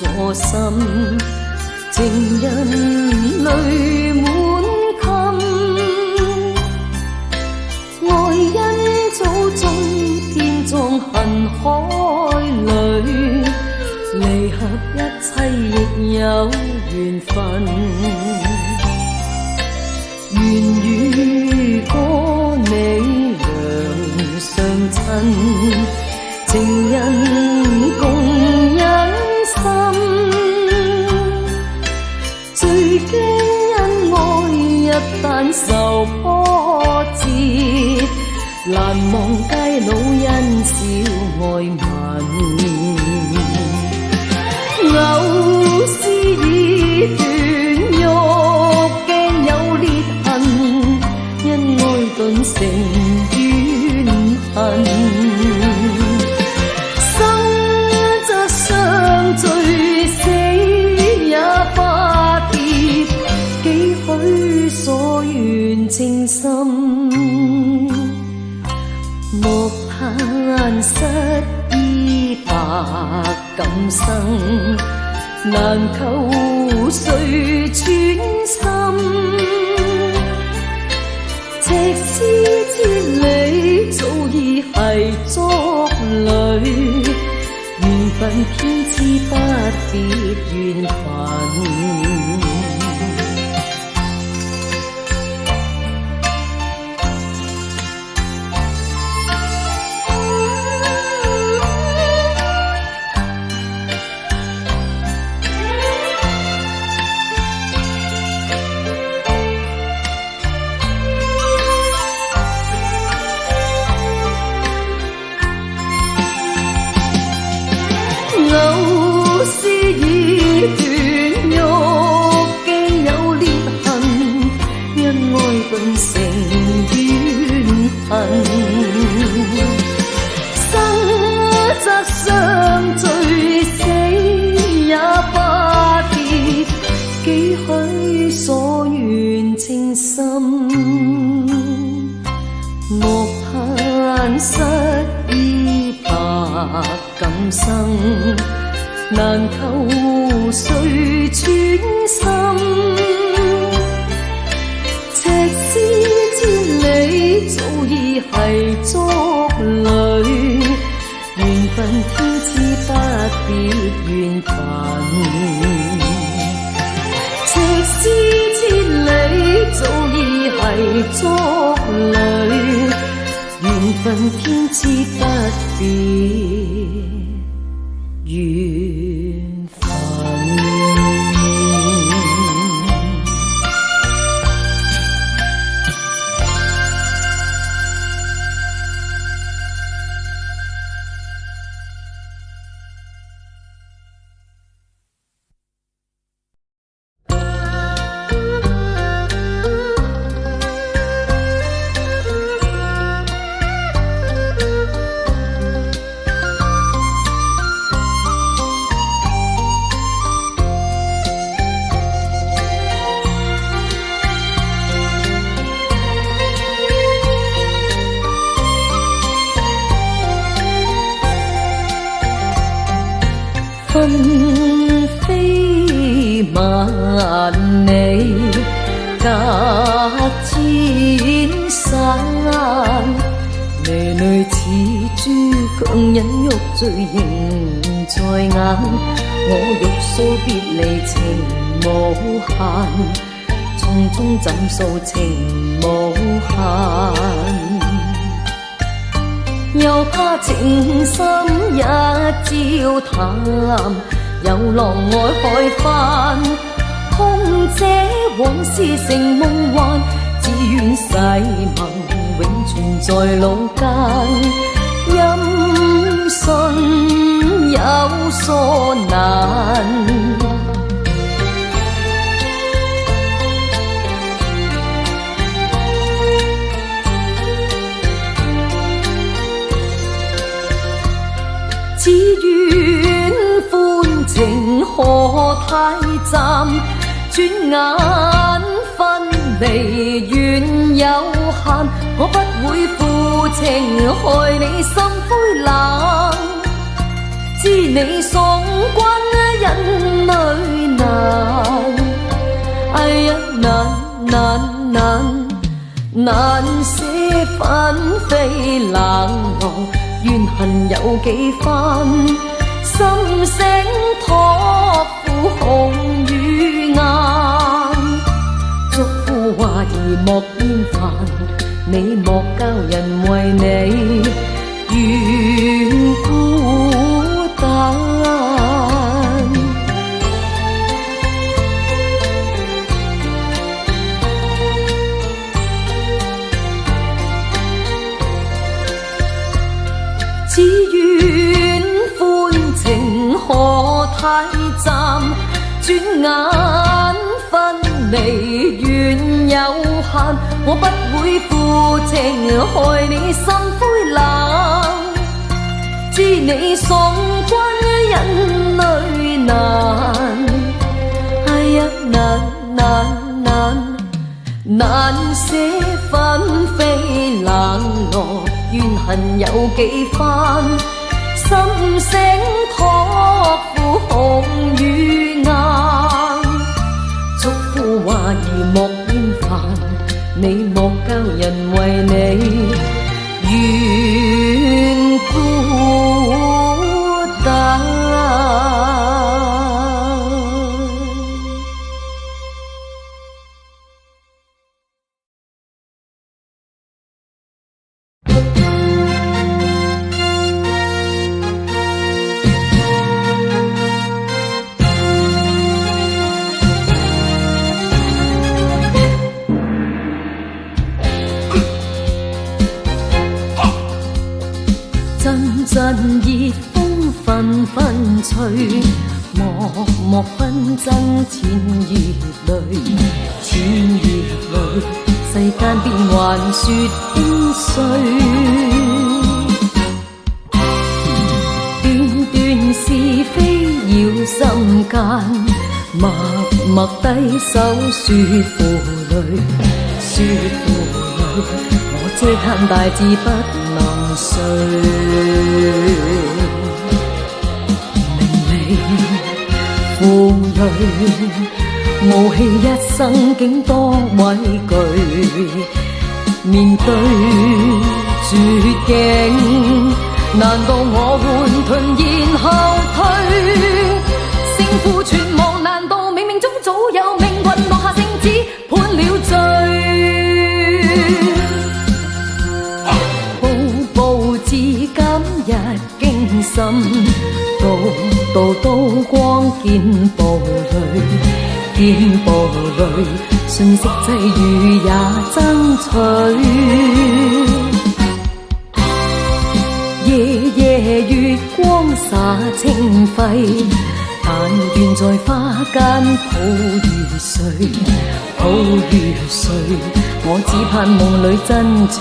助心，情人淚滿襟，愛因早中天葬恨海裏，離合一切亦有緣分。願與歌你倆相親，情人共忍心，最驚恩愛一旦受波折，難忘偕老因少愛吻。偶思已斷玉鏡有裂痕，因愛頓成怨恨。生則相聚，死也化蝶，幾許所願情深，莫盼失意白今生，難求誰穿心。赤絲千里早已係觸侶，緣分天知不別緣分。偶思已斷玉鏡有裂痕，因愛頓成怨恨。生則相聚，死也化蝶，幾許所願情深，莫盼失意白今生，難求誰穿心。赤絲千里早已係觸侶，緣分天知不別緣分。赤絲千里早已係觸侶，緣分天知不別緣分。分飛萬里，隔千山，離淚似珠，強忍欲醉仍在眼。我欲訴別離情無限，匆匆怎訴情無限。又怕情深一朝淡，有浪愛海翻，空這往事成夢幻，只願誓盟永存在腦間。音訊有疏難，只願歡情何太暫，轉眼分離緣有限。我不會負情害你心灰冷，知你爽關人類難，哎呀難捨紛飛冷落，怨恨有幾番，心聲託付紅與顏，祝福話兒莫厭煩，你莫教人為你願孤單。只願歡情何太暫，轉眼分離緣有限，我不會負情害你心灰冷，知你爽關人類難，哎呀難捨紛飛冷落，怨恨有幾番，心聲託付紅與顏，祝福話兒莫厭煩，你莫教人為你願孤單。陣熱風紛紛吹，莫紛爭千熱淚，世間變幻說輕碎，段是非要心間，默低手說負累，我嗟嘆大志不能遂，明媚負累，傲氣一生竟多畏懼，面對絕境，難道我換盾然後退？勝負存亡，難道冥冥中早有命運落下聖旨判了罪？步至今日驚心，道光見暴淚，瞬息際遇也爭取。夜月光灑清輝，但願在花間抱如睡，我只盼夢裏真情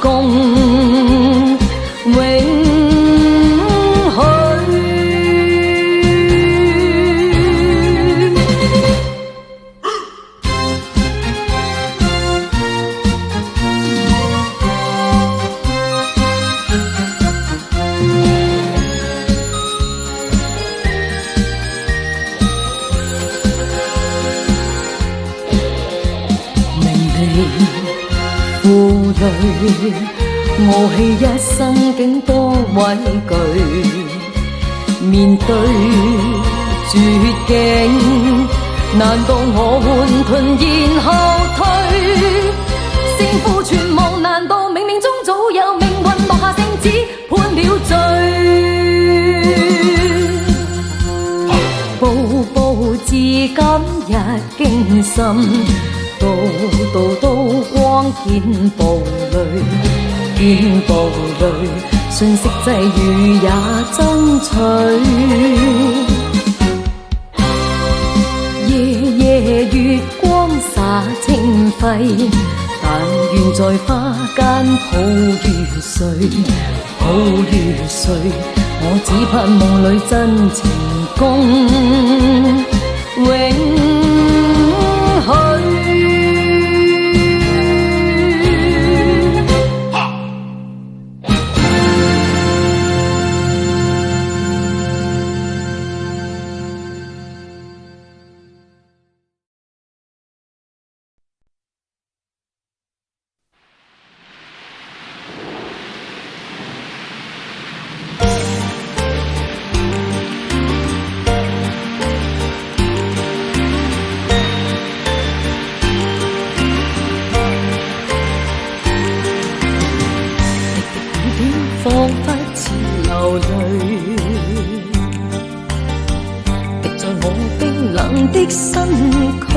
共永許。負累，傲氣一生竟多畏懼，面對絕境，難道我換盾然後退？勝負存亡，難道冥冥中早有命運落下聖旨判了罪？步至今日驚心，道光見暴淚，瞬息際遇也爭取。夜月光灑清輝，但願在花間抱如睡，我只盼夢裏真情共永許。的身軀。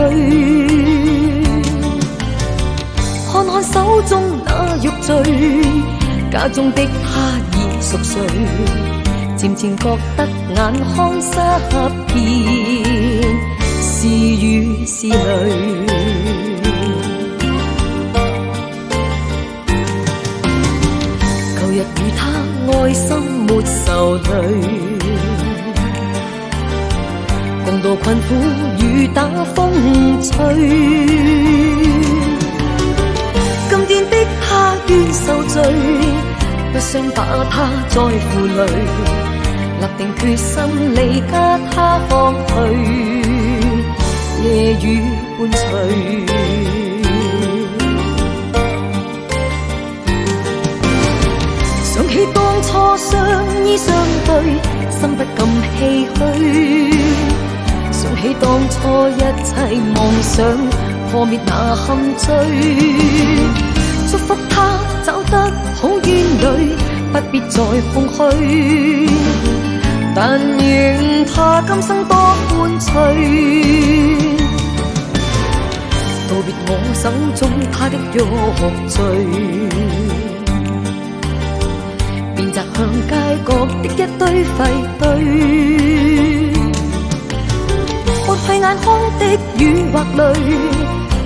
看看手中那玉墜，家中的他已熟睡，漸漸覺得眼眶濕遍，是雨是淚。舊日與他愛心沒受累，共度困苦雨打風吹。今天的他願受罪，不想把他再負累，立定決心離家他方去，夜雨伴隨。想起當初相依相對，心不禁唏噓。想起當初一切夢想破滅那陷墜，祝福他找得好淵侶，不必再空虛。但願他今生多歡趣，道別我手中他的玉墜，便擲向街角的一堆廢堆。抹去眼眶的雨或淚，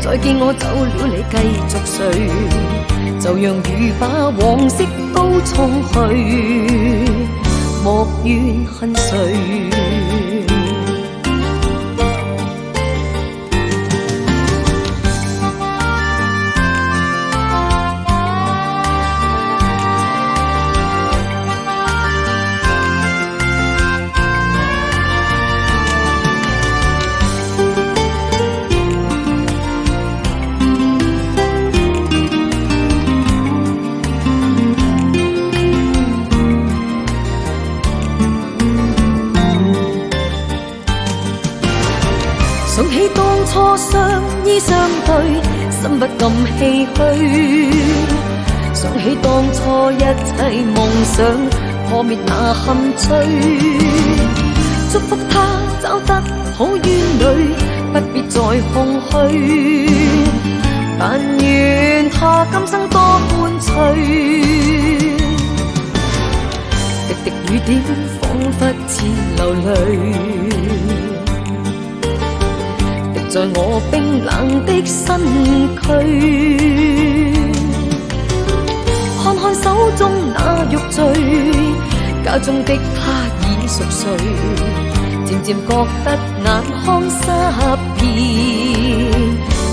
再見我走了你繼續睡，就讓雨把往昔都沖去，莫怨恨誰。想起當初相依相對，心不禁唏噓。想起當初一切夢想破滅那陷墜，祝福他找得好淵侶，不必再空虛。但願他今生多歡趣，滴滴雨點彷彿似流淚，在我冰冷的身軀。看看手中那玉墜，家中的他已熟睡，漸漸覺得眼眶濕遍，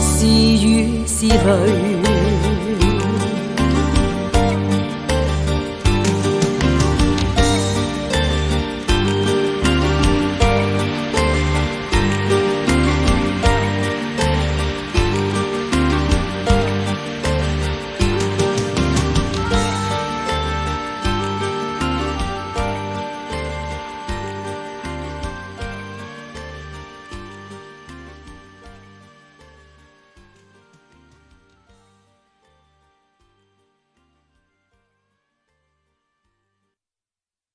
是雨是淚。